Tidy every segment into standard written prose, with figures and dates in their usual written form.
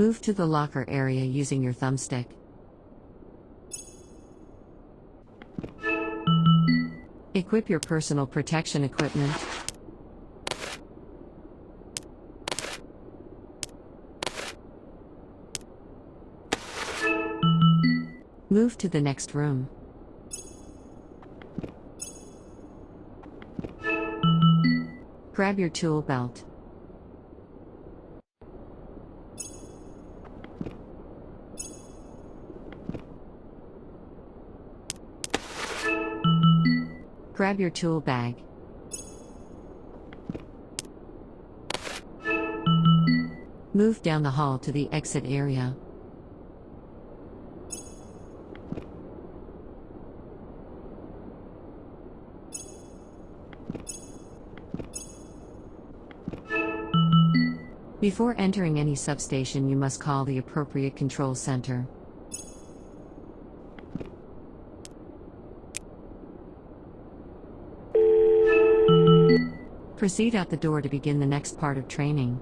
Move to the locker area using your thumbstick. Equip your personal protection equipment. Move to the next room. Grab your tool belt. Grab your tool bag. Move down the hall to the exit area. Before entering any substation, you must call the appropriate control center. Proceed out the door to begin the next part of training.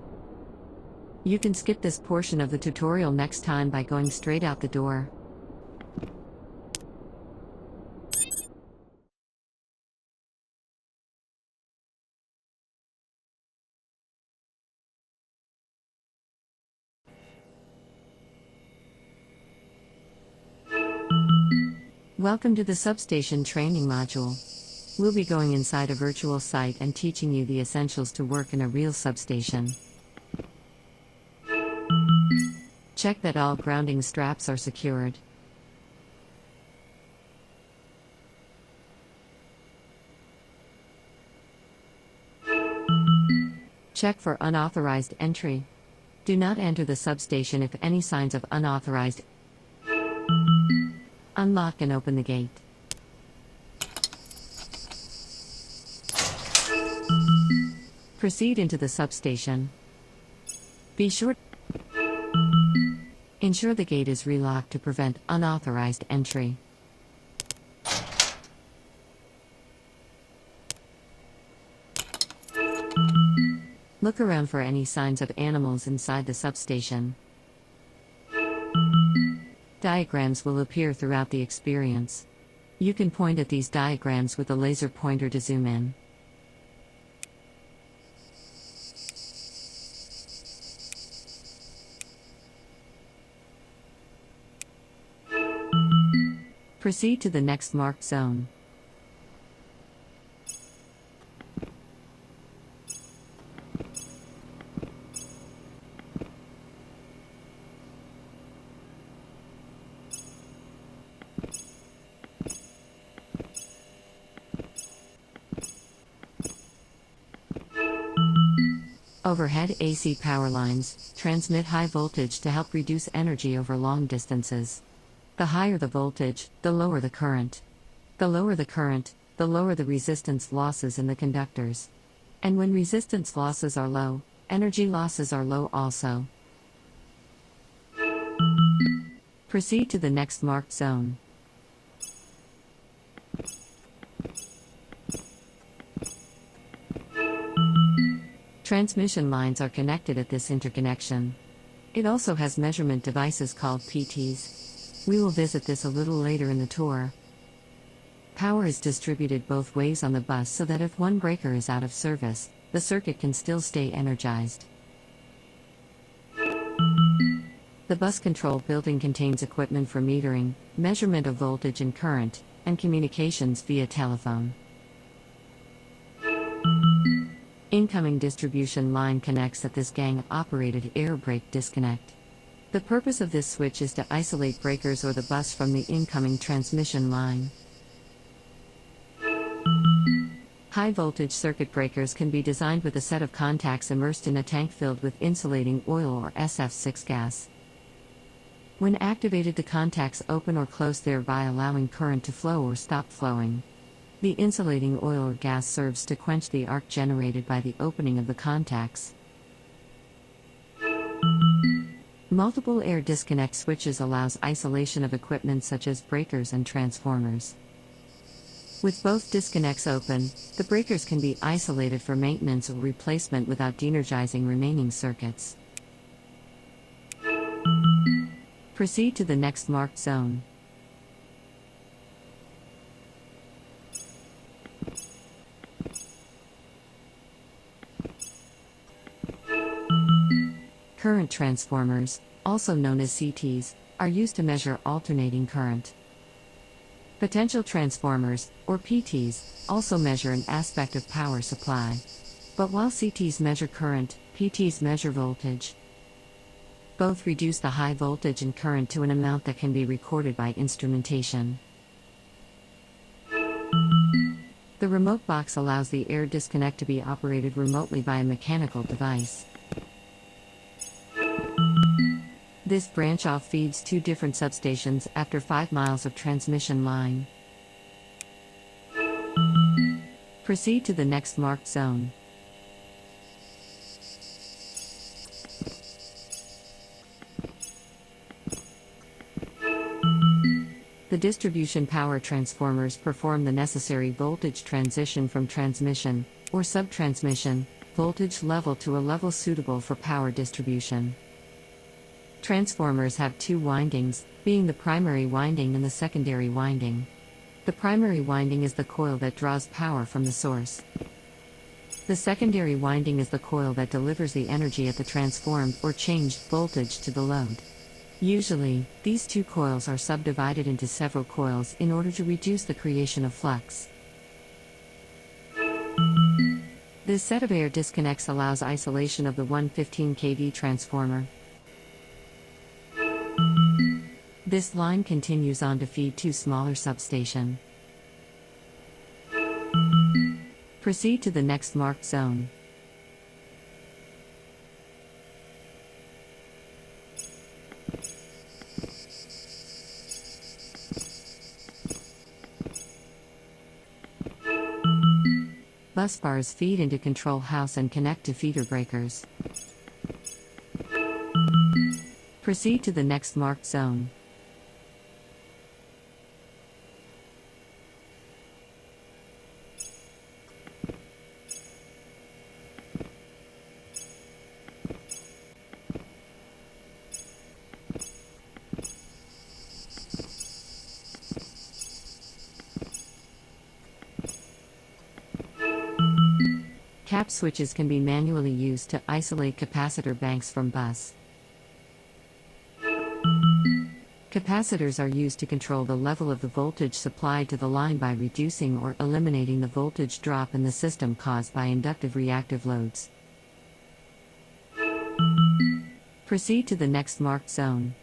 You can skip this portion of the tutorial next time by going straight out the door. Welcome to the Substation training module. We'll be going inside a virtual site and teaching you the essentials to work in a real substation. Check that all grounding straps are secured. Check for unauthorized entry. Do not enter the substation if any signs of unauthorized. Unlock and open the gate. Proceed into the substation. Ensure the gate is relocked to prevent unauthorized entry. Look around for any signs of animals inside the substation. Diagrams will appear throughout the experience. You can point at these diagrams with a laser pointer to zoom in. Proceed to the next marked zone. Overhead AC power lines transmit high voltage to help reduce energy over long distances. The higher the voltage, the lower the current. The lower the current, the lower the resistance losses in the conductors. And when resistance losses are low, energy losses are low also. Proceed to the next marked zone. Transmission lines are connected at this interconnection. It also has measurement devices called PTs. We will visit this a little later in the tour. Power is distributed both ways on the bus so that if one breaker is out of service, the circuit can still stay energized. The bus control building contains equipment for metering, measurement of voltage and current, and communications via telephone. Incoming distribution line connects at this gang-operated air brake disconnect. The purpose of this switch is to isolate breakers or the bus from the incoming transmission line. High-voltage circuit breakers can be designed with a set of contacts immersed in a tank filled with insulating oil or SF6 gas. When activated, the contacts open or close, thereby allowing current to flow or stop flowing. The insulating oil or gas serves to quench the arc generated by the opening of the contacts. Multiple air disconnect switches allows isolation of equipment such as breakers and transformers. With both disconnects open, the breakers can be isolated for maintenance or replacement without de-energizing remaining circuits. Proceed to the next marked zone. Current transformers, also known as CTs, are used to measure alternating current. Potential transformers, or PTs, also measure an aspect of power supply. But while CTs measure current, PTs measure voltage. Both reduce the high voltage and current to an amount that can be recorded by instrumentation. The remote box allows the air disconnect to be operated remotely by a mechanical device. This branch-off feeds two different substations after 5 miles of transmission line. Proceed to the next marked zone. The distribution power transformers perform the necessary voltage transition from transmission, or subtransmission, voltage level to a level suitable for power distribution. Transformers have two windings, being the primary winding and the secondary winding. The primary winding is the coil that draws power from the source. The secondary winding is the coil that delivers the energy at the transformed or changed voltage to the load. Usually, these two coils are subdivided into several coils in order to reduce the creation of flux. This set of air disconnects allows isolation of the 115 kV transformer. This line continues on to feed two smaller substations. Proceed to the next marked zone. Bus bars feed into control house and connect to feeder breakers. Proceed to the next marked zone. Cap switches can be manually used to isolate capacitor banks from bus. Capacitors are used to control the level of the voltage supplied to the line by reducing or eliminating the voltage drop in the system caused by inductive reactive loads. Proceed to the next marked zone.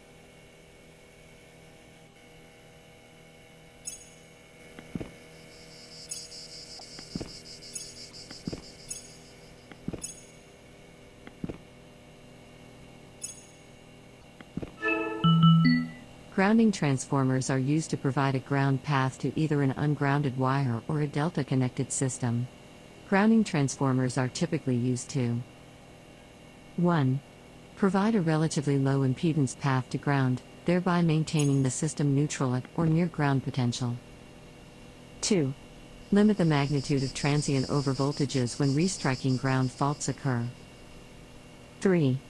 Grounding transformers are used to provide a ground path to either an ungrounded wire or a delta-connected system. Grounding transformers are typically used to 1. Provide a relatively low impedance path to ground, thereby maintaining the system neutral at or near ground potential. 2. Limit the magnitude of transient overvoltages when restriking ground faults occur. 3.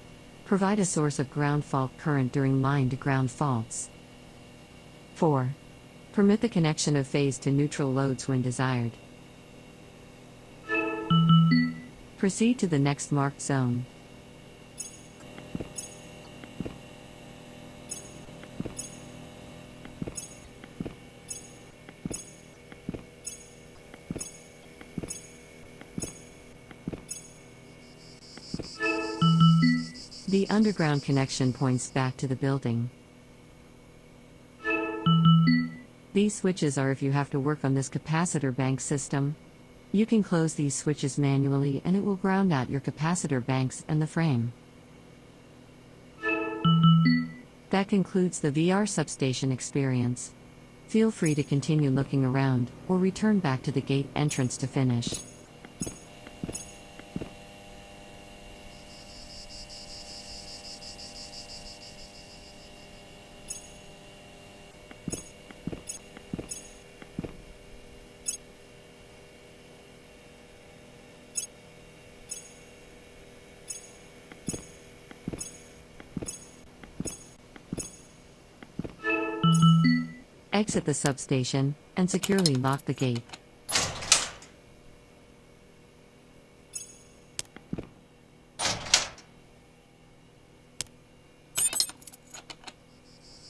Provide a source of ground fault current during line-to-ground faults. 4. Permit the connection of phase to neutral loads when desired. Proceed to the next marked zone. The underground connection points back to the building. These switches are if you have to work on this capacitor bank system. You can close these switches manually and it will ground out your capacitor banks and the frame. That concludes the VR substation experience. Feel free to continue looking around, or return back to the gate entrance to finish. Exit the substation, and securely lock the gate.